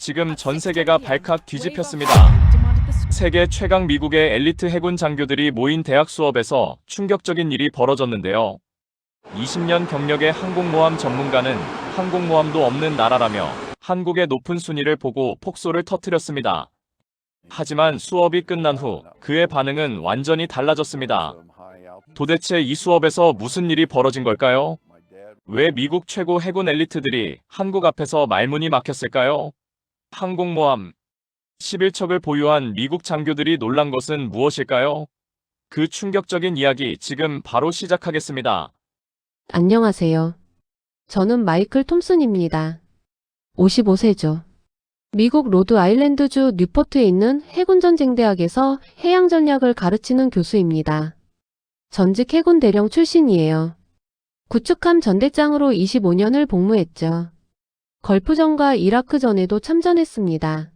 지금 전 세계가 발칵 뒤집혔습니다. 세계 최강 미국의 엘리트 해군 장교들이 모인 대학 수업에서 충격적인 일이 벌어졌는데요. 20년 경력의 항공모함 전문가는 항공모함도 없는 나라라며 한국의 높은 순위를 보고 폭소를 터뜨렸습니다. 하지만 수업이 끝난 후 그의 반응은 완전히 달라졌습니다. 도대체 이 수업에서 무슨 일이 벌어진 걸까요? 왜 미국 최고 해군 엘리트들이 한국 앞에서 말문이 막혔을까요? 항공모함 11척을 보유한 미국 장교들이 놀란 것은 무엇일까요? 그 충격적인 이야기 지금 바로 시작하겠습니다. 안녕하세요. 저는 마이클 톰슨입니다. 55세죠. 미국 로드 아일랜드주 뉴포트에 있는 해군전쟁대학에서 해양전략을 가르치는 교수입니다. 전직 해군 대령 출신이에요. 구축함 전대장으로 25년을 복무했죠. 걸프전과 이라크전에도 참전했습니다.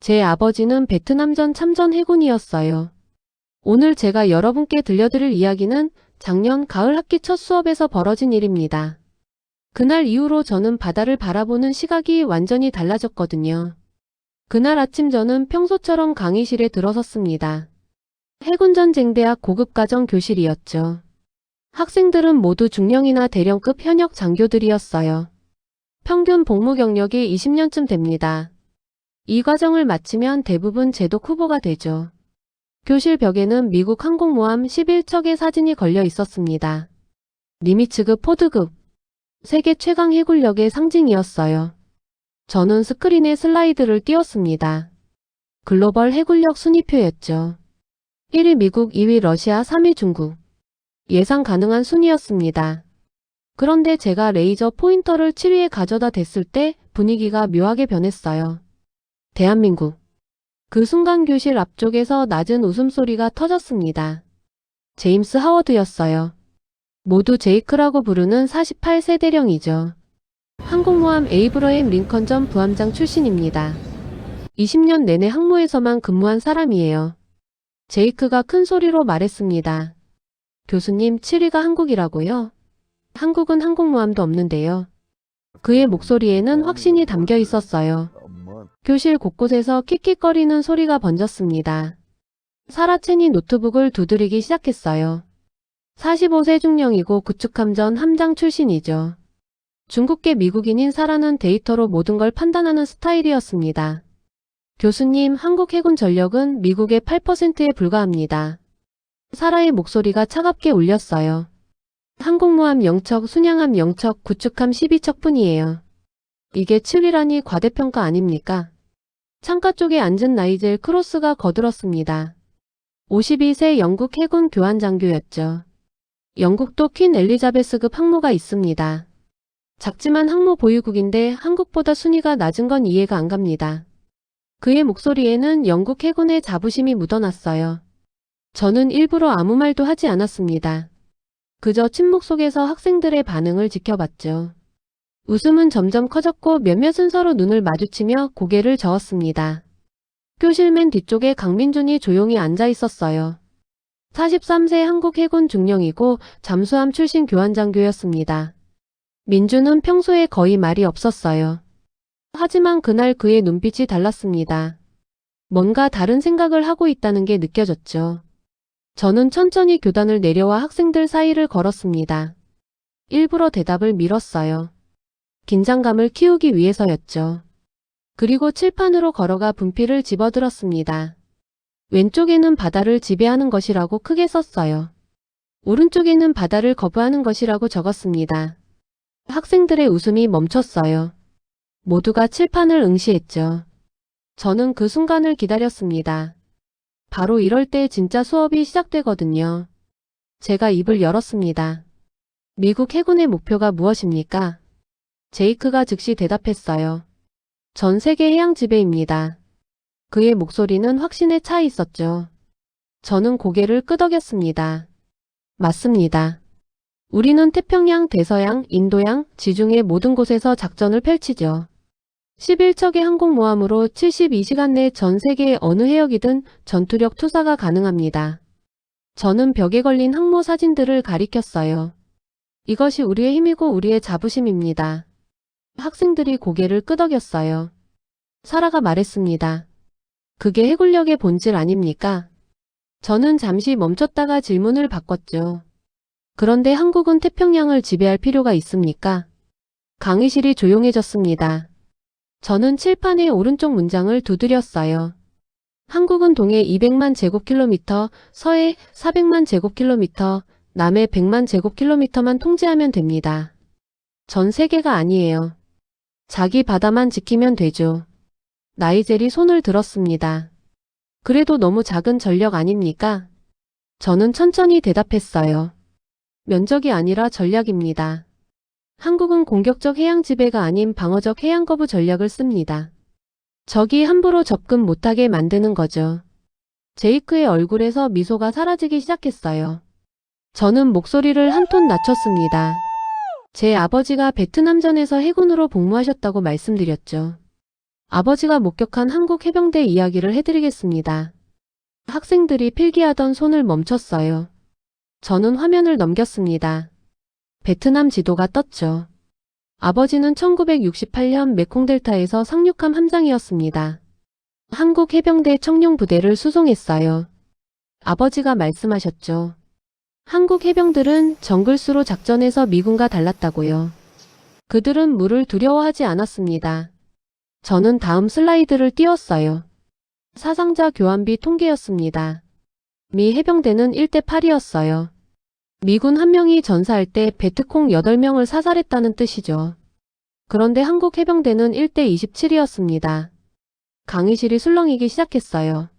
제 아버지는 베트남전 참전 해군이었어요. 오늘 제가 여러분께 들려드릴 이야기는 작년 가을 학기 첫 수업에서 벌어진 일입니다. 그날 이후로 저는 바다를 바라보는 시각이 완전히 달라졌거든요. 그날 아침 저는 평소처럼 강의실에 들어섰습니다. 해군전쟁대학 고급과정 교실이었죠. 학생들은 모두 중령이나 대령급 현역 장교들이었어요. 평균 복무 경력이 20년쯤 됩니다. 이 과정을 마치면 대부분 제독 후보가 되죠. 교실 벽에는 미국 항공모함 11척의 사진이 걸려 있었습니다. 니미츠급 포드급, 세계 최강 해군력의 상징이었어요. 저는 스크린에 슬라이드를 띄웠습니다. 글로벌 해군력 순위표였죠. 1위 미국, 2위 러시아, 3위 중국. 예상 가능한 순위였습니다. 그런데 제가 레이저 포인터를 7위에 가져다 댔을 때 분위기가 묘하게 변했어요. 대한민국. 그 순간 교실 앞쪽에서 낮은 웃음소리가 터졌습니다. 제임스 하워드였어요. 모두 제이크라고 부르는 48세 대령이죠. 항공모함 에이브러햄 링컨 부함장 출신입니다. 20년 내내 항모에서만 근무한 사람이에요. 제이크가 큰 소리로 말했습니다. 교수님, 7위가 한국이라고요? 한국은 항공모함도 없는데요. 그의 목소리에는 확신이 담겨 있었어요. 교실 곳곳에서 킥킥거리는 소리가 번졌습니다. 사라첸이 노트북을 두드리기 시작했어요. 45세 중령이고 구축함전 함장 출신이죠. 중국계 미국인인 사라는 데이터로 모든 걸 판단하는 스타일이었습니다. 교수님, 한국 해군 전력은 미국의 8%에 불과합니다. 사라의 목소리가 차갑게 울렸어요. 항공모함 0척, 순양함 0척, 구축함 12척 뿐이에요. 이게 7위라니 과대평가 아닙니까? 창가 쪽에 앉은 나이젤 크로스가 거들었습니다. 52세 영국 해군 교환 장교였죠. 영국도 퀸 엘리자베스급 항모가 있습니다. 작지만 항모 보유국인데 한국보다 순위가 낮은 건 이해가 안 갑니다. 그의 목소리에는 영국 해군의 자부심이 묻어났어요. 저는 일부러 아무 말도 하지 않았습니다. 그저 침묵 속에서 학생들의 반응을 지켜봤죠. 웃음은 점점 커졌고 몇몇은 서로 눈을 마주치며 고개를 저었습니다. 교실 맨 뒤쪽에 강민준이 조용히 앉아 있었어요. 43세 한국 해군 중령이고 잠수함 출신 교환장교였습니다. 민준은 평소에 거의 말이 없었어요. 하지만 그날 그의 눈빛이 달랐습니다. 뭔가 다른 생각을 하고 있다는 게 느껴졌죠. 저는 천천히 교단을 내려와 학생들 사이를 걸었습니다. 일부러 대답을 미뤘어요. 긴장감을 키우기 위해서였죠. 그리고 칠판으로 걸어가 분필을 집어들었습니다. 왼쪽에는 바다를 지배하는 것이라고 크게 썼어요. 오른쪽에는 바다를 거부하는 것이라고 적었습니다. 학생들의 웃음이 멈췄어요. 모두가 칠판을 응시했죠. 저는 그 순간을 기다렸습니다. 바로 이럴 때 진짜 수업이 시작되거든요. 제가 입을 열었습니다. 미국 해군의 목표가 무엇입니까? 제이크가 즉시 대답했어요. 전 세계 해양 지배입니다. 그의 목소리는 확신에 차 있었죠. 저는 고개를 끄덕였습니다. 맞습니다. 우리는 태평양, 대서양, 인도양, 지중해 모든 곳에서 작전을 펼치죠. 11척의 항공모함으로 72시간 내 전 세계의 어느 해역이든 전투력 투사가 가능합니다. 저는 벽에 걸린 항모 사진들을 가리켰어요. 이것이 우리의 힘이고 우리의 자부심입니다. 학생들이 고개를 끄덕였어요. 사라가 말했습니다. 그게 해군력의 본질 아닙니까? 저는 잠시 멈췄다가 질문을 바꿨죠. 그런데 한국은 태평양을 지배할 필요가 있습니까? 강의실이 조용해졌습니다. 저는 칠판의 오른쪽 문장을 두드렸어요. 한국은 동해 200만 제곱킬로미터, 서해 400만 제곱킬로미터, 남해 100만 제곱킬로미터만 통제하면 됩니다. 전 세계가 아니에요. 자기 바다만 지키면 되죠. 나이젤이 손을 들었습니다. 그래도 너무 작은 전력 아닙니까? 저는 천천히 대답했어요. 면적이 아니라 전략입니다. 한국은 공격적 해양 지배가 아닌 방어적 해양 거부 전략을 씁니다. 적이 함부로 접근 못하게 만드는 거죠. 제이크의 얼굴에서 미소가 사라지기 시작했어요. 저는 목소리를 한 톤 낮췄습니다. 제 아버지가 베트남전에서 해군으로 복무하셨다고 말씀드렸죠. 아버지가 목격한 한국 해병대 이야기를 해드리겠습니다. 학생들이 필기하던 손을 멈췄어요. 저는 화면을 넘겼습니다. 베트남 지도가 떴죠. 아버지는 1968년 메콩델타에서 상륙함 함장이었습니다. 한국 해병대 청룡 부대를 수송했어요. 아버지가 말씀하셨죠. 한국 해병들은 정글수로 작전에서 미군과 달랐다고요. 그들은 물을 두려워하지 않았습니다. 저는 다음 슬라이드를 띄웠어요. 사상자 교환비 통계였습니다. 미 해병대는 1대 8이었어요. 미군 한 명이 전사할 때 베트콩 8명을 사살했다는 뜻이죠. 그런데 한국 해병대는 1대 27이었습니다. 강의실이 술렁이기 시작했어요.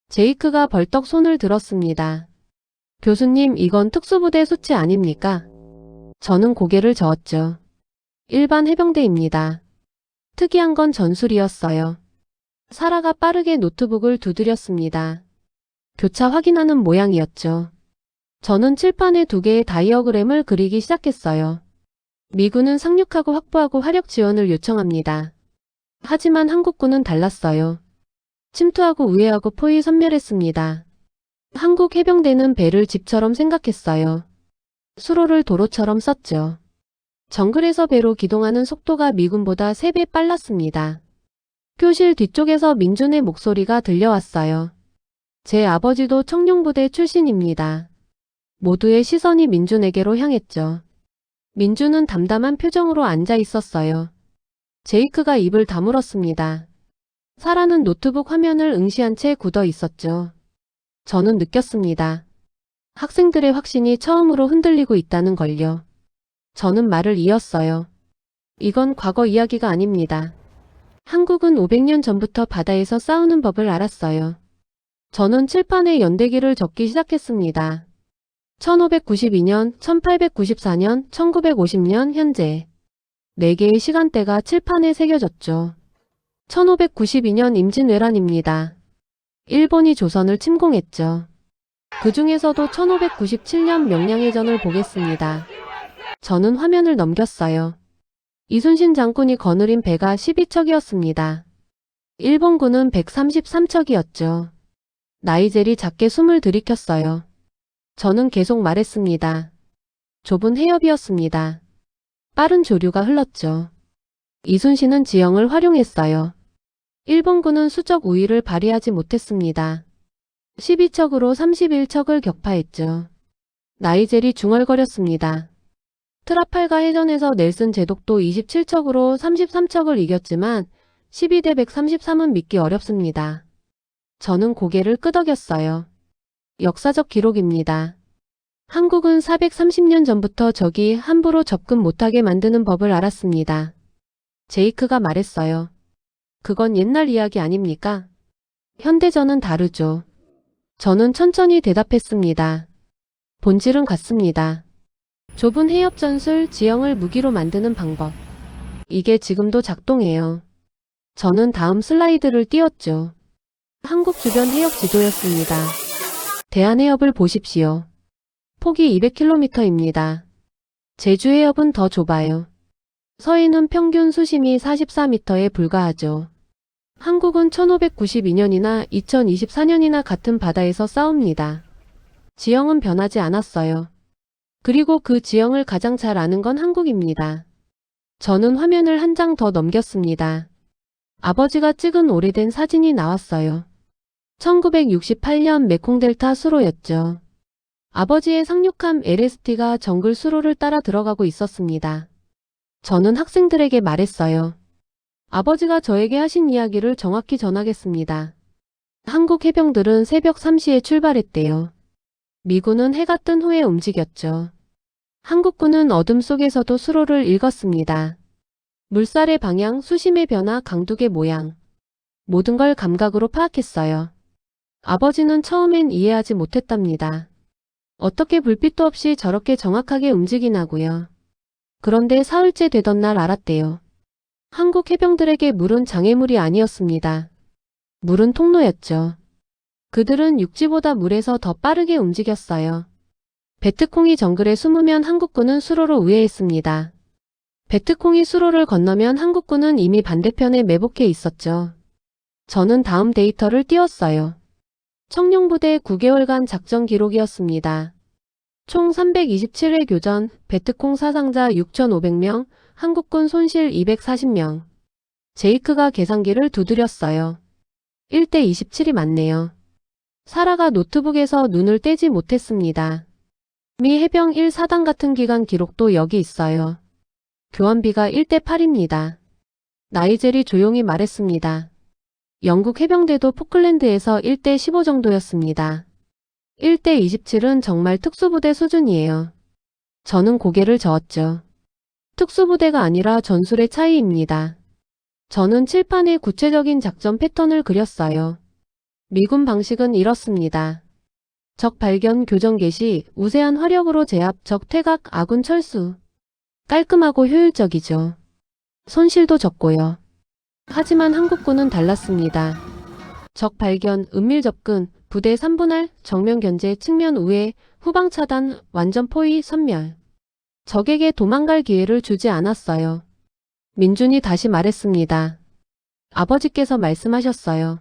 제이크가 벌떡 손을 들었습니다. 교수님, 이건 특수부대 수치 아닙니까? 저는 고개를 저었죠. 일반 해병대입니다. 특이한 건 전술이었어요. 사라가 빠르게 노트북을 두드렸습니다. 교차 확인하는 모양이었죠. 저는 칠판에 2개의 다이어그램을 그리기 시작했어요. 미군은 상륙하고 확보하고 화력 지원을 요청합니다. 하지만 한국군은 달랐어요. 침투하고 우회하고 포위 선멸했습니다. 한국 해병대는 배를 집처럼 생각했어요. 수로를 도로처럼 썼죠. 정글에서 배로 기동하는 속도가 미군보다 3배 빨랐습니다. 교실 뒤쪽에서 민준의 목소리가 들려왔어요. 제 아버지도 청룡부대 출신입니다. 모두의 시선이 민준에게로 향했죠. 민준은 담담한 표정으로 앉아 있었어요. 제이크가 입을 다물었습니다. 사라는 노트북 화면을 응시한 채 굳어 있었죠. 저는 느꼈습니다. 학생들의 확신이 처음으로 흔들리고 있다는 걸요. 저는 말을 이었어요. 이건 과거 이야기가 아닙니다. 한국은 500년 전부터 바다에서 싸우는 법을 알았어요. 저는 칠판에 연대기를 적기 시작했습니다. 1592년, 1894년, 1950년, 현재. 4개의 시간대가 칠판에 새겨졌죠. 1592년 임진왜란입니다. 일본이 조선을 침공했죠. 그 중에서도 1597년 명량해전을 보겠습니다. 저는 화면을 넘겼어요. 이순신 장군이 거느린 배가 12척이었습니다. 일본군은 133척이었죠. 나이젤이 작게 숨을 들이켰어요. 저는 계속 말했습니다. 좁은 해협이었습니다. 빠른 조류가 흘렀죠. 이순신은 지형을 활용했어요. 일본군은 수적 우위를 발휘하지 못했습니다. 12척으로 31척을 격파했죠. 나이젤이 중얼거렸습니다. 트라팔가 해전에서 넬슨 제독도 27척으로 33척을 이겼지만 12대 133은 믿기 어렵습니다. 저는 고개를 끄덕였어요. 역사적 기록입니다. 한국은 430년 전부터 적이 함부로 접근 못하게 만드는 법을 알았습니다. 제이크가 말했어요. 그건 옛날 이야기 아닙니까? 현대전은 다르죠. 저는 천천히 대답했습니다. 본질은 같습니다. 좁은 해협 전술, 지형을 무기로 만드는 방법. 이게 지금도 작동해요. 저는 다음 슬라이드를 띄웠죠. 한국 주변 해역 지도였습니다. 대한해협을 보십시오. 폭이 200km입니다. 제주 해협은 더 좁아요. 서해는 평균 수심이 44m에 불과하죠. 한국은 1592년이나 2024년이나 같은 바다에서 싸웁니다. 지형은 변하지 않았어요. 그리고 그 지형을 가장 잘 아는 건 한국입니다. 저는 화면을 한 장 더 넘겼습니다. 아버지가 찍은 오래된 사진이 나왔어요. 1968년 메콩델타 수로였죠. 아버지의 상륙함 LST가 정글 수로를 따라 들어가고 있었습니다. 저는 학생들에게 말했어요. 아버지가 저에게 하신 이야기를 정확히 전하겠습니다. 한국 해병들은 새벽 3시에 출발했대요. 미군은 해가 뜬 후에 움직였죠. 한국군은 어둠 속에서도 수로를 읽었습니다. 물살의 방향, 수심의 변화, 강둑의 모양. 모든 걸 감각으로 파악했어요. 아버지는 처음엔 이해하지 못했답니다. 어떻게 불빛도 없이 저렇게 정확하게 움직이나고요. 그런데 사흘째 되던 날 알았대요. 한국 해병들에게 물은 장애물이 아니었습니다. 물은 통로였죠. 그들은 육지보다 물에서 더 빠르게 움직였어요. 베트콩이 정글에 숨으면 한국군은 수로로 우회했습니다. 베트콩이 수로를 건너면 한국군은 이미 반대편에 매복해 있었죠. 저는 다음 데이터를 띄웠어요. 청룡부대 9개월간 작전 기록이었습니다. 총 327회 교전, 베트콩 사상자 6,500명, 한국군 손실 240명. 제이크가 계산기를 두드렸어요. 1대 27이 맞네요. 사라가 노트북에서 눈을 떼지 못했습니다. 미 해병 1사단 같은 기간 기록도 여기 있어요. 교환비가 1대 8입니다. 나이젤이 조용히 말했습니다. 영국 해병대도 포클랜드에서 1대 15 정도였습니다. 1대 27은 정말 특수부대 수준이에요. 저는 고개를 저었죠. 특수부대가 아니라 전술의 차이입니다. 저는 칠판에 구체적인 작전 패턴을 그렸어요. 미군 방식은 이렇습니다. 적 발견, 교전 개시, 우세한 화력으로 제압, 적 퇴각, 아군 철수. 깔끔하고 효율적이죠. 손실도 적고요. 하지만 한국군은 달랐습니다. 적 발견, 은밀 접근, 부대 3분할, 정면 견제, 측면 우회, 후방 차단, 완전 포위, 섬멸. 적에게 도망갈 기회를 주지 않았어요. 민준이 다시 말했습니다. 아버지께서 말씀하셨어요.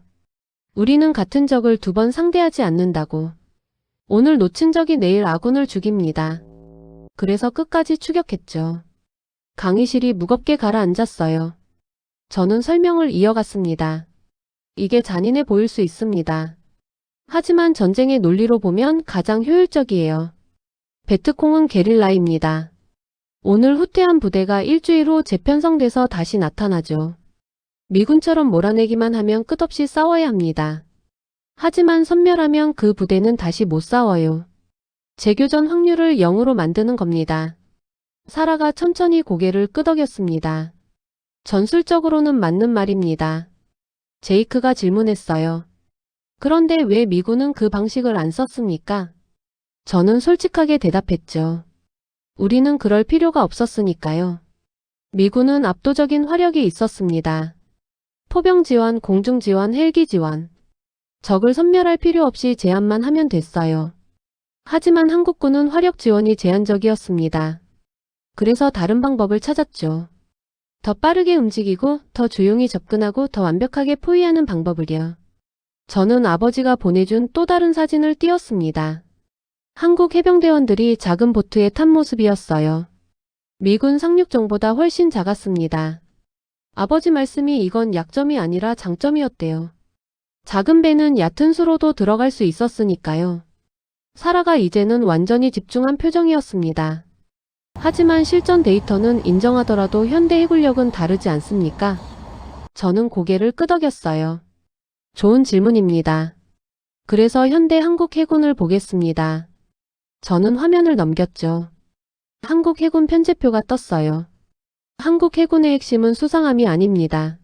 우리는 같은 적을 2번 상대하지 않는다고. 오늘 놓친 적이 내일 아군을 죽입니다. 그래서 끝까지 추격했죠. 강의실이 무겁게 가라앉았어요. 저는 설명을 이어갔습니다. 이게 잔인해 보일 수 있습니다. 하지만 전쟁의 논리로 보면 가장 효율적이에요. 베트콩은 게릴라입니다. 오늘 후퇴한 부대가 일주일 후 재편성돼서 다시 나타나죠. 미군처럼 몰아내기만 하면 끝없이 싸워야 합니다. 하지만 섬멸하면 그 부대는 다시 못 싸워요. 재교전 확률을 0으로 만드는 겁니다. 사라가 천천히 고개를 끄덕였습니다. 전술적으로는 맞는 말입니다. 제이크가 질문했어요. 그런데 왜 미군은 그 방식을 안 썼습니까? 저는 솔직하게 대답했죠. 우리는 그럴 필요가 없었으니까요. 미군은 압도적인 화력이 있었습니다. 포병 지원, 공중 지원, 헬기 지원. 적을 섬멸할 필요 없이 제압만 하면 됐어요. 하지만 한국군은 화력 지원이 제한적이었습니다. 그래서 다른 방법을 찾았죠. 더 빠르게 움직이고 더 조용히 접근하고 더 완벽하게 포위하는 방법을요. 저는 아버지가 보내준 또 다른 사진을 띄웠습니다. 한국 해병대원들이 작은 보트에 탄 모습이었어요. 미군 상륙정보다 훨씬 작았습니다. 아버지 말씀이 이건 약점이 아니라 장점이었대요. 작은 배는 얕은 수로도 들어갈 수 있었으니까요. 사라가 이제는 완전히 집중한 표정이었습니다. 하지만 실전 데이터는 인정하더라도 현대 해군력은 다르지 않습니까? 저는 고개를 끄덕였어요. 좋은 질문입니다. 그래서 현대 한국 해군을 보겠습니다. 저는 화면을 넘겼죠. 한국 해군 편제표가 떴어요. 한국 해군의 핵심은 수상함이 아닙니다.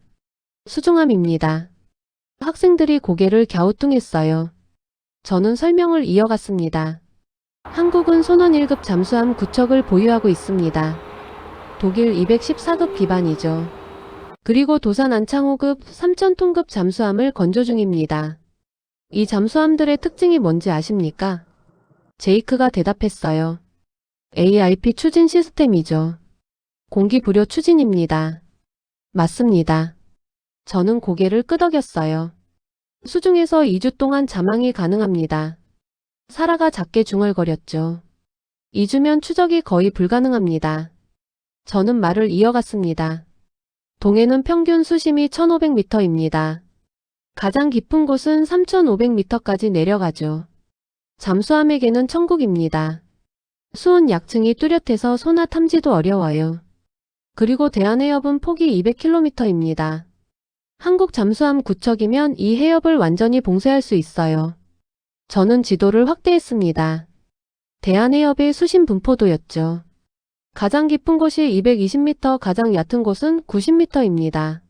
수중함입니다. 학생들이 고개를 갸우뚱했어요. 저는 설명을 이어갔습니다. 한국은 손원 1급 잠수함 9척을 보유하고 있습니다. 독일 214급 기반이죠. 그리고 도산 안창 5급 3000톤급 잠수함을 건조 중입니다. 이 잠수함들의 특징이 뭔지 아십니까? 제이크가 대답했어요. AIP 추진 시스템이죠. 공기 부료 추진입니다. 맞습니다. 저는 고개를 끄덕였어요. 수중에서 2주 동안 자망이 가능합니다. 사라가 작게 중얼거렸죠. 2주면 추적이 거의 불가능합니다. 저는 말을 이어갔습니다. 동해는 평균 수심이 1500m입니다. 가장 깊은 곳은 3500m까지 내려가죠. 잠수함에게는 천국입니다. 수온 약층이 뚜렷해서 소나 탐지도 어려워요. 그리고 대한해협은 폭이 200km입니다. 한국 잠수함 9척이면 이 해협을 완전히 봉쇄할 수 있어요. 저는 지도를 확대했습니다. 대한해협의 수심 분포도였죠. 가장 깊은 곳이 220m, 가장 얕은 곳은 90m입니다.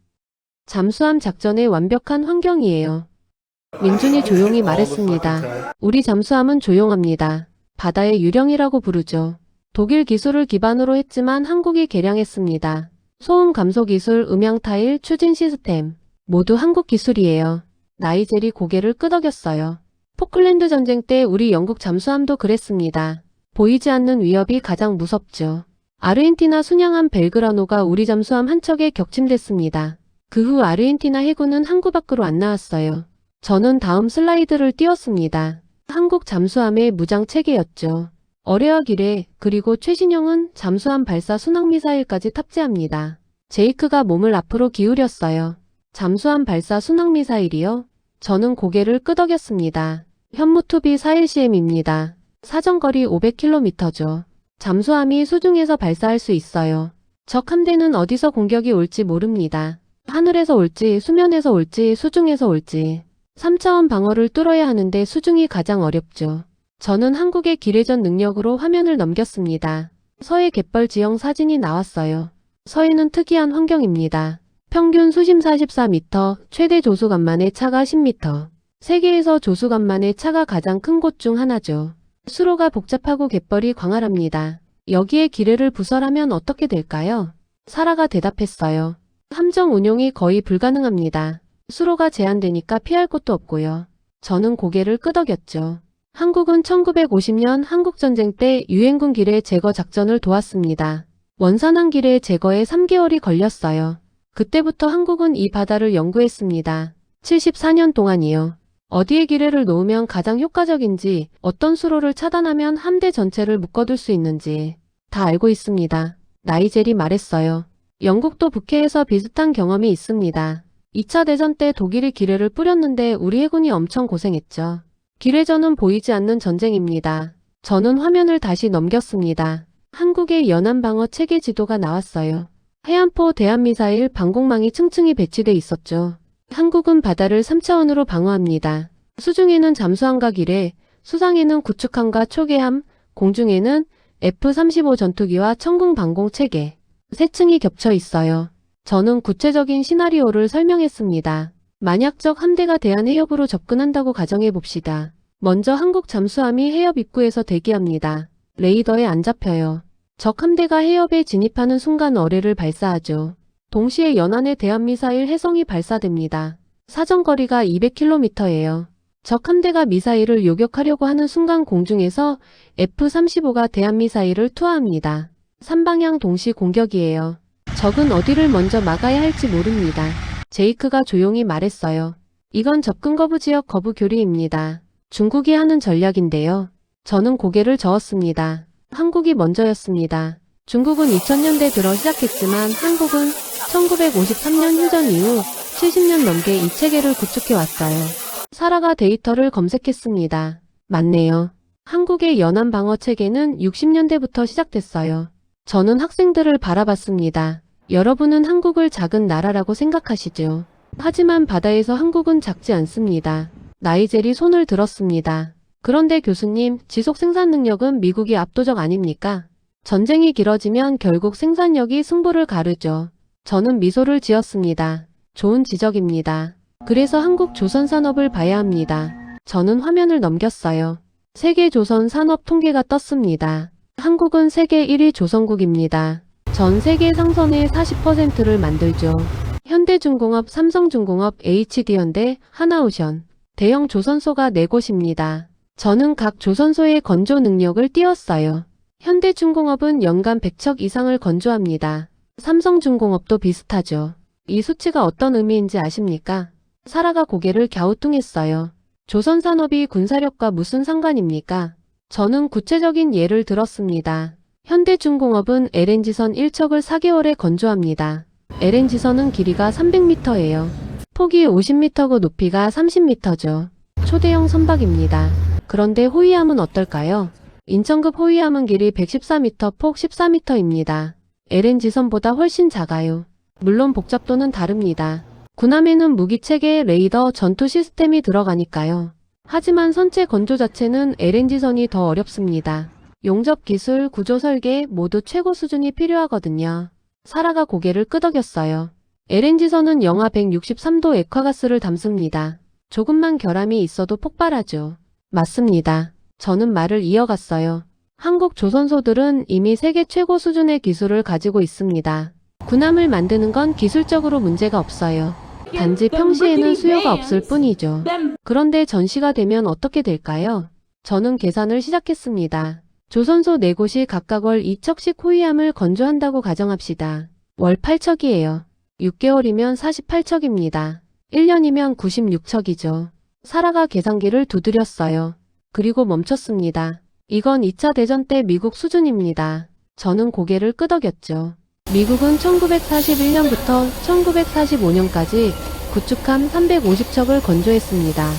잠수함 작전의 완벽한 환경이에요. 민준이 조용히 말했습니다. 우리 잠수함은 조용합니다. 바다의 유령이라고 부르죠. 독일 기술을 기반으로 했지만 한국이 개량했습니다. 소음 감소 기술, 음향 타일, 추진 시스템 모두 한국 기술이에요. 나이젤이 고개를 끄덕였어요. 포클랜드 전쟁 때 우리 영국 잠수함도 그랬습니다. 보이지 않는 위협이 가장 무섭죠. 아르헨티나 순양함 벨그라노가 우리 잠수함 한 척에 격침됐습니다. 그 후 아르헨티나 해군은 항구 밖으로 안 나왔어요. 저는 다음 슬라이드를 띄웠습니다. 한국 잠수함의 무장 체계였죠. 어뢰와 기뢰, 그리고 최신형은 잠수함 발사 순항미사일까지 탑재합니다. 제이크가 몸을 앞으로 기울였어요. 잠수함 발사 순항미사일이요? 저는 고개를 끄덕였습니다. 현무투비 41CM입니다. 사정거리 500km죠. 잠수함이 수중에서 발사할 수 있어요. 적 함대는 어디서 공격이 올지 모릅니다. 하늘에서 올지, 수면에서 올지, 수중에서 올지. 3차원 방어를 뚫어야 하는데 수중이 가장 어렵죠. 저는 한국의 기뢰전 능력으로 화면을 넘겼습니다. 서해 갯벌 지형 사진이 나왔어요. 서해는 특이한 환경입니다. 평균 수심 44m, 최대 조수간만의 차가 10m. 세계에서 조수간만의 차가 가장 큰 곳 중 하나죠. 수로가 복잡하고 갯벌이 광활합니다. 여기에 기뢰를 부설하면 어떻게 될까요? 사라가 대답했어요. 함정 운용이 거의 불가능합니다. 수로가 제한되니까 피할 곳도 없고요. 저는 고개를 끄덕였죠. 한국은 1950년 한국전쟁 때 유엔군 기뢰 제거 작전을 도왔습니다. 원산항 기뢰 제거에 3개월이 걸렸어요. 그때부터 한국은 이 바다를 연구했습니다. 74년 동안이요. 어디에 기뢰를 놓으면 가장 효과적인지, 어떤 수로를 차단하면 함대 전체를 묶어둘 수 있는지 다 알고 있습니다. 나이젤이 말했어요. 영국도 북해에서 비슷한 경험이 있습니다. 2차 대전 때 독일이 기뢰를 뿌렸는데 우리 해군이 엄청 고생했죠. 기뢰전은 보이지 않는 전쟁입니다. 저는 화면을 다시 넘겼습니다. 한국의 연안방어 체계 지도가 나왔어요. 해안포 대한미사일 방공망이 층층이 배치돼 있었죠. 한국은 바다를 3차원으로 방어합니다. 수중에는 잠수함과 기뢰, 수상에는 구축함과 초계함, 공중에는 F-35 전투기와 천궁 방공 체계, 세 층이 겹쳐 있어요. 저는 구체적인 시나리오를 설명했습니다. 만약 적 함대가 대한해협으로 접근한다고 가정해봅시다. 먼저 한국 잠수함이 해협 입구에서 대기합니다. 레이더에 안 잡혀요. 적 함대가 해협에 진입하는 순간 어뢰를 발사하죠. 동시에 연안에 대한미사일 해성이 발사됩니다. 사정거리가 200km예요. 적 함대가 미사일을 요격하려고 하는 순간 공중에서 F-35가 대한미사일을 투하합니다. 3방향 동시 공격이에요. 적은 어디를 먼저 막아야 할지 모릅니다. 제이크가 조용히 말했어요. 이건 접근 거부 지역 거부 교리입니다. 중국이 하는 전략인데요. 저는 고개를 저었습니다. 한국이 먼저였습니다. 중국은 2000년대 들어 시작했지만 한국은 1953년 휴전 이후 70년 넘게 이 체계를 구축해왔어요. 사라가 데이터를 검색했습니다. 맞네요. 한국의 연안 방어 체계는 60년대부터 시작됐어요. 저는 학생들을 바라봤습니다. 여러분은 한국을 작은 나라라고 생각하시죠? 하지만 바다에서 한국은 작지 않습니다. 나이젤이 손을 들었습니다. 그런데 교수님, 지속 생산 능력은 미국이 압도적 아닙니까? 전쟁이 길어지면 결국 생산력이 승부를 가르죠. 저는 미소를 지었습니다. 좋은 지적입니다. 그래서 한국 조선산업을 봐야 합니다. 저는 화면을 넘겼어요. 세계 조선 산업 통계가 떴습니다. 한국은 세계 1위 조선국입니다. 전 세계 상선의 40%를 만들죠. 현대중공업, 삼성중공업, HD현대, 하나오션, 대형 조선소가 4곳입니다. 저는 각 조선소의 건조 능력을 띄웠어요. 현대중공업은 연간 100척 이상을 건조합니다. 삼성중공업도 비슷하죠. 이 수치가 어떤 의미인지 아십니까? 사라가 고개를 갸우뚱했어요. 조선산업이 군사력과 무슨 상관입니까? 저는 구체적인 예를 들었습니다. 현대중공업은 LNG선 1척을 4개월에 건조합니다. LNG선은 길이가 300m예요. 폭이 50m고 높이가 30m죠. 초대형 선박입니다. 그런데 호위함은 어떨까요? 인천급 호위함은 길이 114m, 폭 14m입니다. LNG선보다 훨씬 작아요. 물론 복잡도는 다릅니다. 군함에는 무기체계, 레이더, 전투 시스템이 들어가니까요. 하지만 선체 건조 자체는 LNG선이 더 어렵습니다. 용접 기술, 구조 설계 모두 최고 수준이 필요하거든요. 사라가 고개를 끄덕였어요. LNG선은 영하 163도 액화가스를 담습니다. 조금만 결함이 있어도 폭발하죠. 맞습니다. 저는 말을 이어갔어요. 한국 조선소들은 이미 세계 최고 수준의 기술을 가지고 있습니다. 군함을 만드는 건 기술적으로 문제가 없어요. 단지 평시에는 수요가 없을 뿐이죠. 그런데 전시가 되면 어떻게 될까요? 저는 계산을 시작했습니다. 조선소 4곳이 각각 월 2척씩 호위함을 건조한다고 가정합시다. 월 8척이에요. 6개월이면 48척입니다. 1년이면 96척이죠. 사라가 계산기를 두드렸어요. 그리고 멈췄습니다. 이건 2차 대전 때 미국 수준입니다. 저는 고개를 끄덕였죠. 미국은 1941년부터 1945년까지 구축함 350척을 건조했습니다.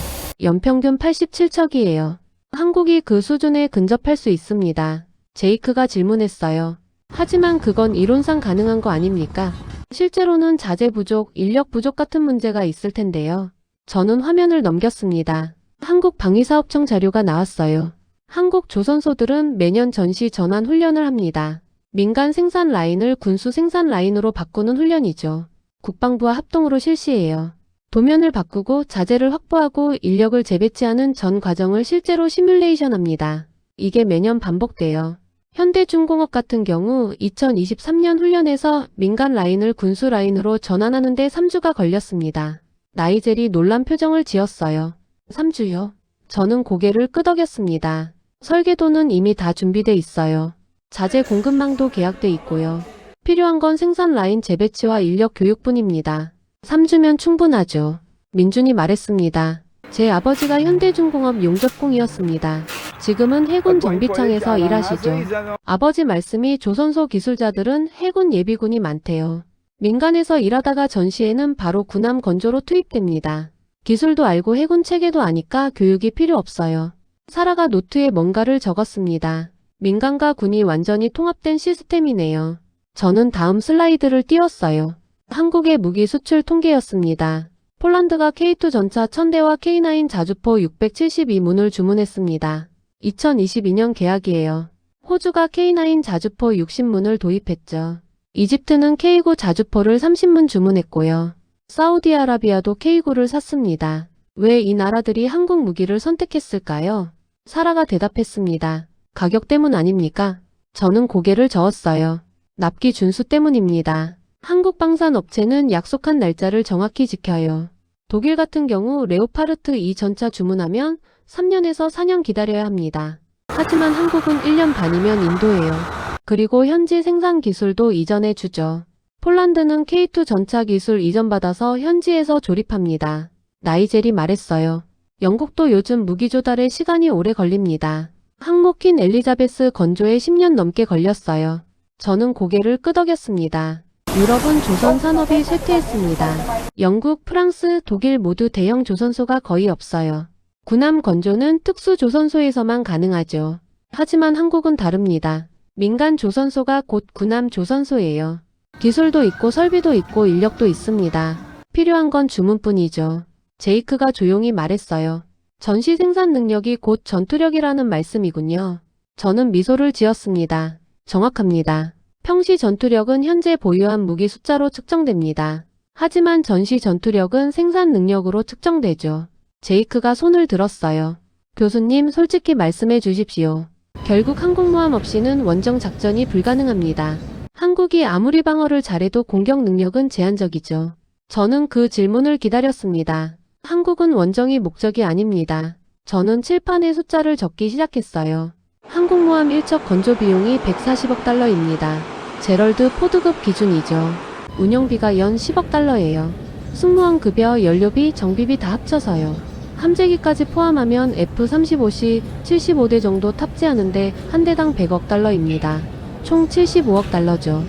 연평균 87척이에요. 한국이 그 수준에 근접할 수 있습니다. 제이크가 질문했어요. 하지만 그건 이론상 가능한 거 아닙니까? 실제로는 자재 부족, 인력 부족 같은 문제가 있을 텐데요. 저는 화면을 넘겼습니다. 한국방위사업청 자료가 나왔어요. 한국 조선소들은 매년 전시 전환 훈련을 합니다. 민간 생산 라인을 군수 생산 라인으로 바꾸는 훈련이죠. 국방부와 합동으로 실시해요. 도면을 바꾸고 자재를 확보하고 인력을 재배치하는 전 과정을 실제로 시뮬레이션합니다. 이게 매년 반복돼요. 현대중공업 같은 경우 2023년 훈련에서 민간 라인을 군수 라인으로 전환하는 데 3주가 걸렸습니다. 나이젤이 놀란 표정을 지었어요. 3주요? 저는 고개를 끄덕였습니다. 설계도는 이미 다 준비돼 있어요. 자재 공급망도 계약돼 있고요. 필요한 건 생산 라인 재배치와 인력 교육뿐입니다. 3주면 충분하죠. 민준이 말했습니다. 제 아버지가 현대중공업 용접공이었습니다. 지금은 해군 정비창에서 일하시죠. 아버지 말씀이 조선소 기술자들은 해군 예비군이 많대요. 민간에서 일하다가 전시에는 바로 군함 건조로 투입됩니다. 기술도 알고 해군 체계도 아니까 교육이 필요 없어요. 사라가 노트에 뭔가를 적었습니다. 민간과 군이 완전히 통합된 시스템이네요. 저는 다음 슬라이드를 띄웠어요. 한국의 무기 수출 통계였습니다. 폴란드가 K2 전차 1000대와 K9 자주포 672문을 주문했습니다. 2022년 계약이에요. 호주가 K9 자주포 60문을 도입했죠. 이집트는 K9 자주포를 30문 주문했고요. 사우디아라비아도 K9를 샀습니다. 왜 이 나라들이 한국 무기를 선택했을까요? 사라가 대답했습니다. 가격 때문 아닙니까? 저는 고개를 저었어요. 납기 준수 때문입니다. 한국 방산 업체는 약속한 날짜를 정확히 지켜요. 독일 같은 경우 레오파르트 2 전차 주문하면 3년에서 4년 기다려야 합니다. 하지만 한국은 1년 반이면 인도예요. 그리고 현지 생산 기술도 이전해 주죠. 폴란드는 K2 전차 기술 이전받아서 현지에서 조립합니다. 나이젤이 말했어요. 영국도 요즘 무기 조달에 시간이 오래 걸립니다. 항모 퀸 엘리자베스 건조에 10년 넘게 걸렸어요. 저는 고개를 끄덕였습니다. 유럽은 조선 산업이 쇠퇴했습니다. 영국, 프랑스, 독일 모두 대형 조선소가 거의 없어요. 군함 건조는 특수 조선소에서만 가능하죠. 하지만 한국은 다릅니다. 민간 조선소가 곧 군함 조선소예요. 기술도 있고 설비도 있고 인력도 있습니다. 필요한 건 주문뿐이죠. 제이크가 조용히 말했어요. 전시 생산 능력이 곧 전투력이라는 말씀이군요. 저는 미소를 지었습니다. 정확합니다. 평시 전투력은 현재 보유한 무기 숫자로 측정됩니다. 하지만 전시 전투력은 생산 능력으로 측정되죠. 제이크가 손을 들었어요. 교수님, 솔직히 말씀해 주십시오. 결국 항공모함 없이는 원정 작전이 불가능합니다. 한국이 아무리 방어를 잘해도 공격 능력은 제한적이죠. 저는 그 질문을 기다렸습니다. 한국은 원정이 목적이 아닙니다. 저는 칠판에 숫자를 적기 시작했어요. 항공모함 1척 건조 비용이 140억 달러입니다. 제럴드 포드급 기준이죠. 운영비가 연 10억 달러예요. 승무원 급여, 연료비, 정비비 다 합쳐서요. 함재기까지 포함하면 F-35C 75대 정도 탑재하는데 한 대당 100억 달러입니다. 총 75억 달러죠.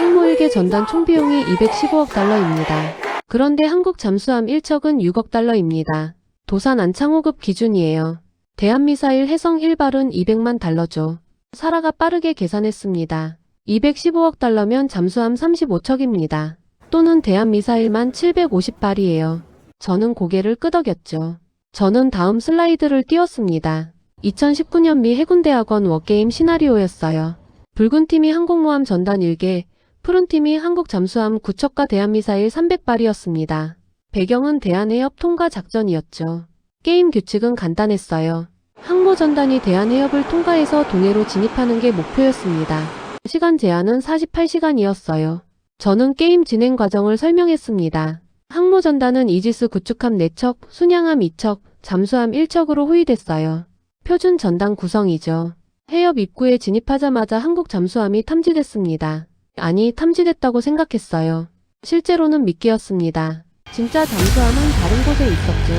항모 1개 전단 총 비용이 215억 달러입니다. 그런데 한국 잠수함 1척은 6억 달러입니다. 도산 안창호급 기준이에요. 대한미사일 해성 1발은 200만 달러죠. 사라가 빠르게 계산했습니다. 215억 달러면 잠수함 35척입니다. 또는 대한미사일만 750발이에요. 저는 고개를 끄덕였죠. 저는 다음 슬라이드를 띄웠습니다. 2019년 미 해군대학원 워게임 시나리오였어요. 붉은 팀이 항공모함 전단 1개, 푸른 팀이 한국 잠수함 9척과 대한미사일 300발이었습니다. 배경은 대한해협 통과 작전이었죠. 게임 규칙은 간단했어요. 항모 전단이 대한해협을 통과해서 동해로 진입하는 게 목표였습니다. 시간 제한은 48시간이었어요. 저는 게임 진행 과정을 설명했습니다. 항모 전단은 이지스 구축함 4척, 순양함 2척, 잠수함 1척으로 호위됐어요. 표준 전단 구성이죠. 해협 입구에 진입하자마자 한국 잠수함이 탐지됐습니다. 아니, 탐지됐다고 생각했어요. 실제로는 미끼였습니다. 진짜 잠수함은 다른 곳에 있었죠.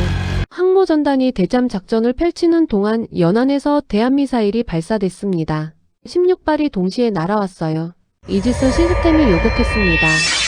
항모 전단이 대잠 작전을 펼치는 동안 연안에서 대한미사일이 발사됐습니다. 16발이 동시에 날아왔어요. 이지스 시스템이 요격했습니다.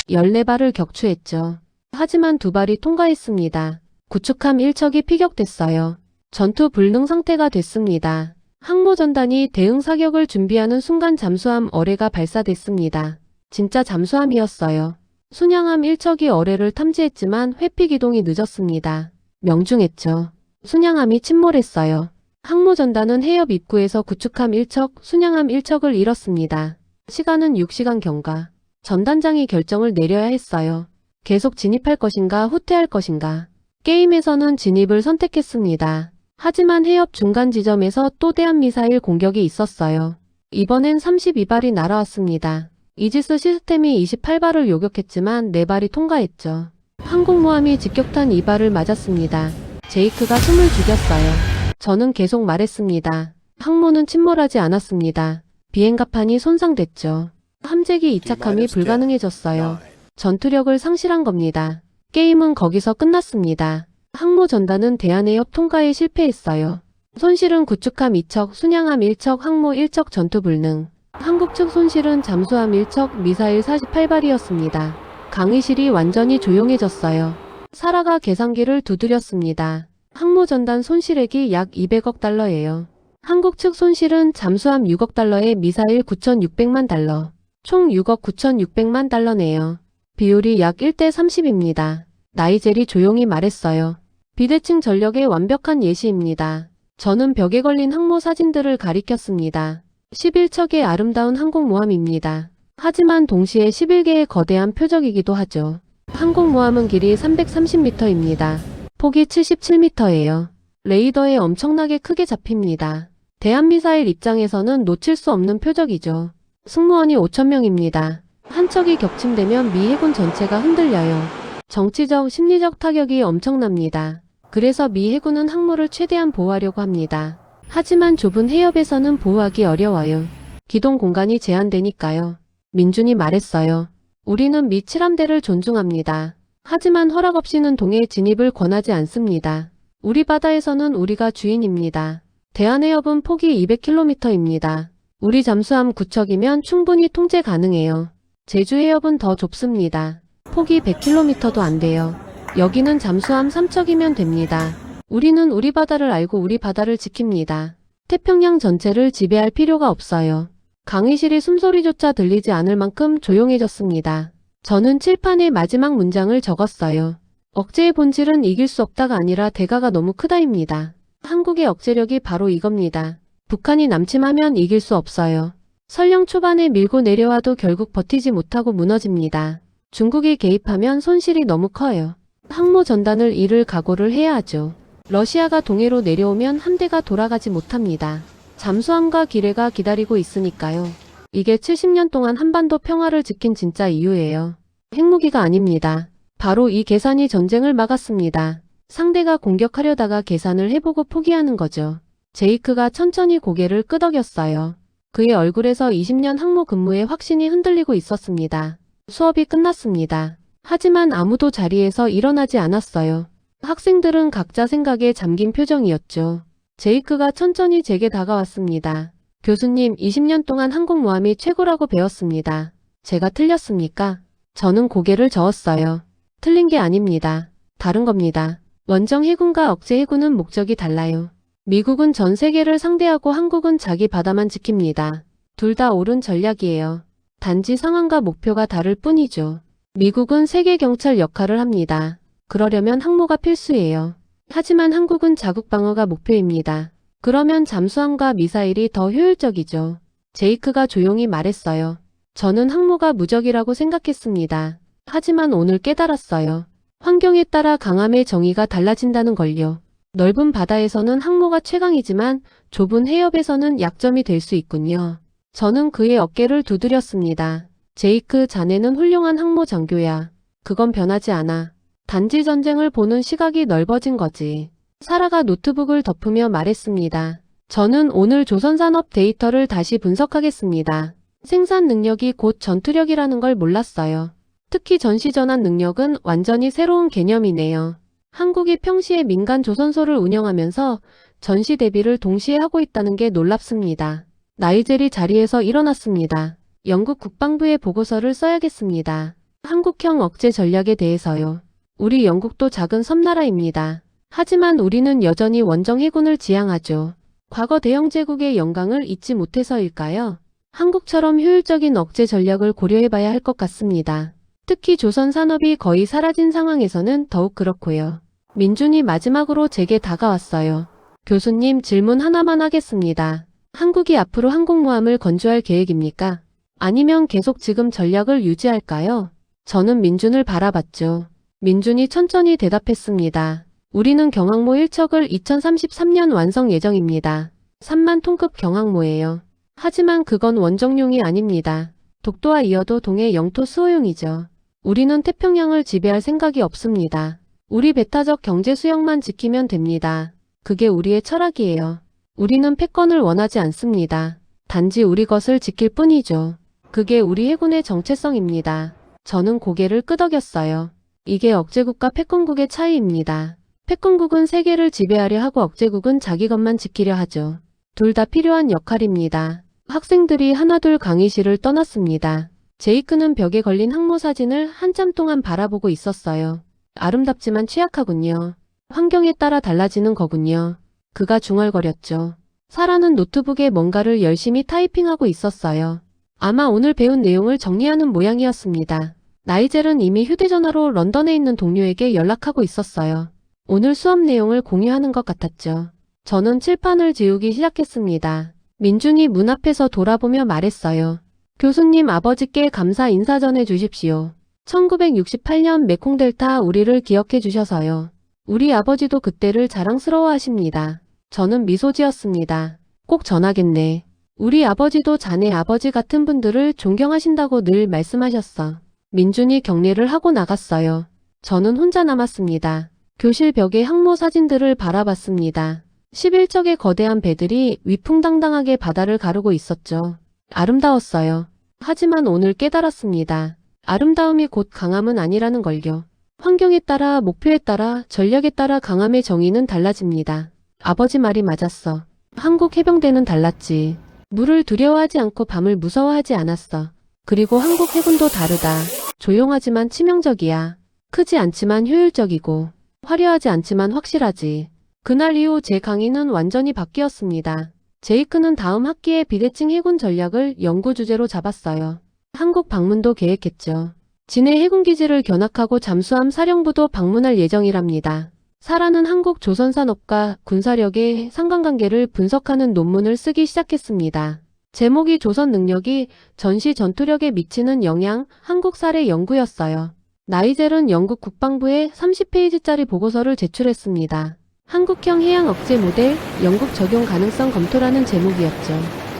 14발을 격추했죠. 하지만 2발이 통과했습니다. 구축함 1척이 피격됐어요. 전투 불능 상태가 됐습니다. 항모 전단이 대응 사격을 준비하는 순간 잠수함 어뢰가 발사됐습니다. 진짜 잠수함이었어요. 순양함 1척이 어뢰를 탐지했지만 회피 기동이 늦었습니다. 명중했죠. 순양함이 침몰했어요. 항모 전단은 해협 입구에서 구축함 1척, 순양함 1척을 잃었습니다. 시간은 6시간 경과. 전단장이 결정을 내려야 했어요. 계속 진입할 것인가 후퇴할 것인가. 게임에서는 진입을 선택했습니다. 하지만 해협 중간 지점에서 또 대한미사일 공격이 있었어요. 이번엔 32발이 날아왔습니다. 이지스 시스템이 28발을 요격했지만 4발이 통과했죠. 항공모함이 직격탄 2발을 맞았습니다. 제이크가 숨을 죽였어요. 저는 계속 말했습니다. 항모는 침몰하지 않았습니다. 비행갑판이 손상됐죠. 함재기 이착함이 불가능해졌어요. 전투력을 상실한 겁니다. 게임은 거기서 끝났습니다. 항모 전단은 대한해협 통과에 실패했어요. 손실은 구축함 2척, 순양함 1척, 항모 1척 전투 불능. 한국 측 손실은 잠수함 1척, 미사일 48발이었습니다. 강의실이 완전히 조용해졌어요. 사라가 계산기를 두드렸습니다. 항모 전단 손실액이 약 200억 달러예요. 한국 측 손실은 잠수함 6억 달러에 미사일 9,600만 달러. 총 6억 9,600만 달러네요. 비율이 약 1대 30입니다. 나이젤이 조용히 말했어요. 비대칭 전력의 완벽한 예시입니다. 저는 벽에 걸린 항모 사진들을 가리켰습니다. 11척의 아름다운 항공모함입니다. 하지만 동시에 11개의 거대한 표적이기도 하죠. 항공모함은 길이 330m입니다. 폭이 77m예요. 레이더에 엄청나게 크게 잡힙니다. 대한미사일 입장에서는 놓칠 수 없는 표적이죠. 승무원이 5,000명입니다. 한 척이 격침되면 미 해군 전체가 흔들려요. 정치적, 심리적 타격이 엄청납니다. 그래서 미 해군은 항모를 최대한 보호하려고 합니다. 하지만 좁은 해협에서는 보호하기 어려워요. 기동 공간이 제한되니까요. 민준이 말했어요. 우리는 미 칠함대를 존중합니다. 하지만 허락 없이는 동해 진입을 권하지 않습니다. 우리 바다에서는 우리가 주인입니다. 대한해협은 폭이 200km입니다. 우리 잠수함 9척이면 충분히 통제 가능해요. 제주 해협은 더 좁습니다. 폭이 100km도 안 돼요. 여기는 잠수함 3척이면 됩니다. 우리는 우리 바다를 알고 우리 바다를 지킵니다. 태평양 전체를 지배할 필요가 없어요. 강의실이 숨소리조차 들리지 않을 만큼 조용해졌습니다. 저는 칠판에 마지막 문장을 적었어요. 억제의 본질은 이길 수 없다가 아니라 대가가 너무 크다입니다. 한국의 억제력이 바로 이겁니다. 북한이 남침하면 이길 수 없어요. 설령 초반에 밀고 내려와도 결국 버티지 못하고 무너집니다. 중국이 개입하면 손실이 너무 커요. 항모 전단을 잃을 각오를 해야 하죠. 러시아가 동해로 내려오면 함대가 돌아가지 못합니다. 잠수함과 기뢰가 기다리고 있으니까요. 이게 70년 동안 한반도 평화를 지킨 진짜 이유예요. 핵무기가 아닙니다. 바로 이 계산이 전쟁을 막았습니다. 상대가 공격하려다가 계산을 해보고 포기하는 거죠. 제이크가 천천히 고개를 끄덕였어요. 그의 얼굴에서 20년 항모 근무의 확신이 흔들리고 있었습니다. 수업이 끝났습니다. 하지만 아무도 자리에서 일어나지 않았어요. 학생들은 각자 생각에 잠긴 표정이었죠. 제이크가 천천히 제게 다가왔습니다. 교수님, 20년 동안 항공모함이 최고라고 배웠습니다. 제가 틀렸습니까? 저는 고개를 저었어요. 틀린 게 아닙니다. 다른 겁니다. 원정 해군과 억제 해군은 목적이 달라요. 미국은 전 세계를 상대하고 한국은 자기 바다만 지킵니다. 둘 다 옳은 전략이에요. 단지 상황과 목표가 다를 뿐이죠. 미국은 세계 경찰 역할을 합니다. 그러려면 항모가 필수예요. 하지만 한국은 자국 방어가 목표입니다. 그러면 잠수함과 미사일이 더 효율적이죠. 제이크가 조용히 말했어요. 저는 항모가 무적이라고 생각했습니다. 하지만 오늘 깨달았어요. 환경에 따라 강함의 정의가 달라진다는 걸요. 넓은 바다에서는 항모가 최강이지만 좁은 해협에서는 약점이 될 수 있군요. 저는 그의 어깨를 두드렸습니다. 제이크, 자네는 훌륭한 항모 장교야. 그건 변하지 않아. 단지 전쟁을 보는 시각이 넓어진 거지. 사라가 노트북을 덮으며 말했습니다. 저는 오늘 조선산업 데이터를 다시 분석하겠습니다. 생산 능력이 곧 전투력이라는 걸 몰랐어요. 특히 전시전환 능력은 완전히 새로운 개념이네요. 한국이 평시에 민간 조선소를 운영하면서 전시 대비를 동시에 하고 있다는 게 놀랍습니다. 나이젤이 자리에서 일어났습니다. 영국 국방부의 보고서를 써야겠습니다. 한국형 억제 전략에 대해서요. 우리 영국도 작은 섬나라입니다. 하지만 우리는 여전히 원정 해군을 지향하죠. 과거 대영 제국의 영광을 잊지 못해서일까요? 한국처럼 효율적인 억제 전략을 고려해봐야 할 것 같습니다. 특히 조선 산업이 거의 사라진 상황에서는 더욱 그렇고요. 민준이 마지막으로 제게 다가왔어요. 교수님, 질문 하나만 하겠습니다. 한국이 앞으로 항공모함을 건조할 계획입니까? 아니면 계속 지금 전략을 유지할까요? 저는 민준을 바라봤죠. 민준이 천천히 대답했습니다. 우리는 경항모 1척을 2033년 완성 예정입니다. 3만 톤급 경항모예요. 하지만 그건 원정용이 아닙니다. 독도와 이어도 동해 영토 수호용이죠. 우리는 태평양을 지배할 생각이 없습니다. 우리 배타적 경제 수역만 지키면 됩니다. 그게 우리의 철학이에요. 우리는 패권을 원하지 않습니다. 단지 우리 것을 지킬 뿐이죠. 그게 우리 해군의 정체성입니다. 저는 고개를 끄덕였어요. 이게 억제국과 패권국의 차이입니다. 패권국은 세계를 지배하려 하고 억제국은 자기 것만 지키려 하죠. 둘 다 필요한 역할입니다. 학생들이 하나둘 강의실을 떠났습니다. 제이크는 벽에 걸린 항모 사진을 한참 동안 바라보고 있었어요. 아름답지만 취약하군요. 환경에 따라 달라지는 거군요. 그가 중얼거렸죠. 사라는 노트북에 뭔가를 열심히 타이핑하고 있었어요. 아마 오늘 배운 내용을 정리하는 모양이었습니다. 나이젤은 이미 휴대전화로 런던에 있는 동료에게 연락하고 있었어요. 오늘 수업 내용을 공유하는 것 같았죠. 저는 칠판을 지우기 시작했습니다. 민준이 문 앞에서 돌아보며 말했어요. 교수님, 아버지께 감사 인사 전해 주십시오. 1968년 메콩델타 우리를 기억해 주셔서요. 우리 아버지도 그때를 자랑스러워 하십니다. 저는 미소 지었습니다. 꼭 전하겠네. 우리 아버지도 자네 아버지 같은 분들을 존경하신다고 늘 말씀하셨어. 민준이 격려를 하고 나갔어요. 저는 혼자 남았습니다. 교실 벽에 항모 사진들을 바라봤습니다. 11척의 거대한 배들이 위풍당당하게 바다를 가르고 있었죠. 아름다웠어요. 하지만 오늘 깨달았습니다. 아름다움이 곧 강함은 아니라는 걸요. 환경에 따라, 목표에 따라, 전략에 따라 강함의 정의는 달라집니다. 아버지 말이 맞았어. 한국 해병대는 달랐지. 물을 두려워하지 않고 밤을 무서워하지 않았어. 그리고 한국 해군도 다르다. 조용하지만 치명적이야. 크지 않지만 효율적이고 화려하지 않지만 확실하지. 그날 이후 제 강의는 완전히 바뀌었습니다. 제이크는 다음 학기에 비대칭 해군 전략을 연구 주제로 잡았어요. 한국 방문도 계획했죠. 진해 해군기지를 견학하고 잠수함 사령부도 방문할 예정이랍니다. 사라는 한국 조선산업과 군사력의 상관관계를 분석하는 논문을 쓰기 시작했습니다. 제목이 조선 능력이 전시 전투력에 미치는 영향 한국 사례 연구였어요. 나이젤은 영국 국방부에 30페이지짜리 보고서를 제출했습니다. 한국형 해양 억제 모델, 영국 적용 가능성 검토라는 제목이었죠.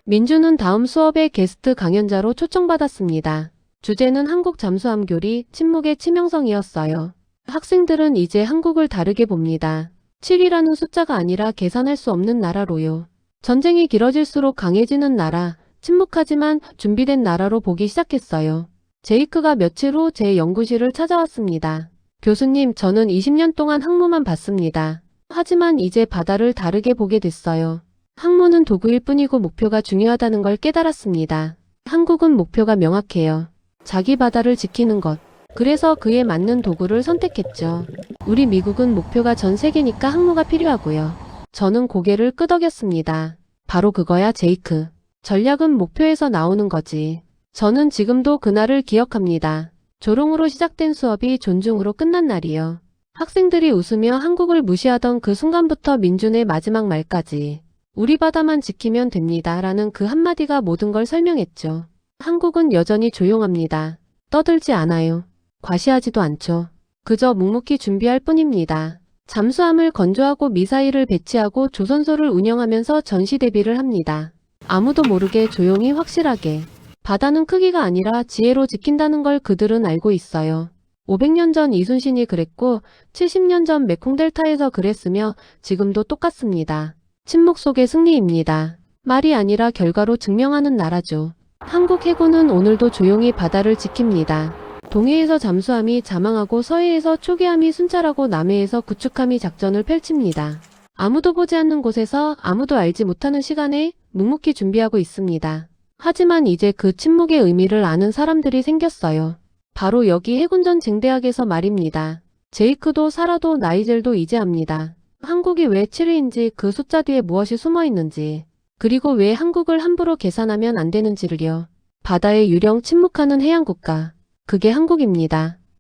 민주는 다음 수업의 게스트 강연자로 초청받았습니다. 주제는 한국 잠수함 교리, 침묵의 치명성이었어요. 학생들은 이제 한국을 다르게 봅니다. 7이라는 숫자가 아니라 계산할 수 없는 나라로요. 전쟁이 길어질수록 강해지는 나라, 침묵하지만 준비된 나라로 보기 시작했어요. 제이크가 며칠 후 제 연구실을 찾아왔습니다. 교수님, 저는 20년 동안 항모만 봤습니다. 하지만 이제 바다를 다르게 보게 됐어요. 항모는 도구일 뿐이고 목표가 중요하다는 걸 깨달았습니다. 한국은 목표가 명확해요. 자기 바다를 지키는 것. 그래서 그에 맞는 도구를 선택했죠. 우리 미국은 목표가 전 세계니까 항모가 필요하고요. 저는 고개를 끄덕였습니다. 바로 그거야, 제이크. 전략은 목표에서 나오는 거지. 저는 지금도 그날을 기억합니다. 조롱으로 시작된 수업이 존중으로 끝난 날이요. 학생들이 웃으며 한국을 무시하던 그 순간부터 민준의 마지막 말까지 우리 바다만 지키면 됩니다. 라는 그 한마디가 모든 걸 설명했죠. 한국은 여전히 조용합니다. 떠들지 않아요. 과시하지도 않죠. 그저 묵묵히 준비할 뿐입니다. 잠수함을 건조하고 미사일을 배치하고 조선소를 운영하면서 전시 대비를 합니다. 아무도 모르게 조용히 확실하게. 바다는 크기가 아니라 지혜로 지킨다는 걸 그들은 알고 있어요. 500년 전 이순신이 그랬고 70년 전 메콩델타에서 그랬으며 지금도 똑같습니다. 침묵 속의 승리입니다. 말이 아니라 결과로 증명하는 나라죠. 한국 해군은 오늘도 조용히 바다를 지킵니다. 동해에서 잠수함이 자망하고 서해에서 초계함이 순찰하고 남해에서 구축함이 작전을 펼칩니다. 아무도 보지 않는 곳에서 아무도 알지 못하는 시간에 묵묵히 준비하고 있습니다. 하지만 이제 그 침묵의 의미를 아는 사람들이 생겼어요. 바로 여기 해군전 쟁대학에서 말입니다. 제이크도 사라도 나이젤도 이제 압니다. 한국이 왜 7위인지 그 숫자 뒤에 무엇이 숨어 있는지, 그리고 왜 한국을 함부로 계산하면 안 되는지를요. 바다의 유령 침묵하는 해양국가. 그게 한국입니다.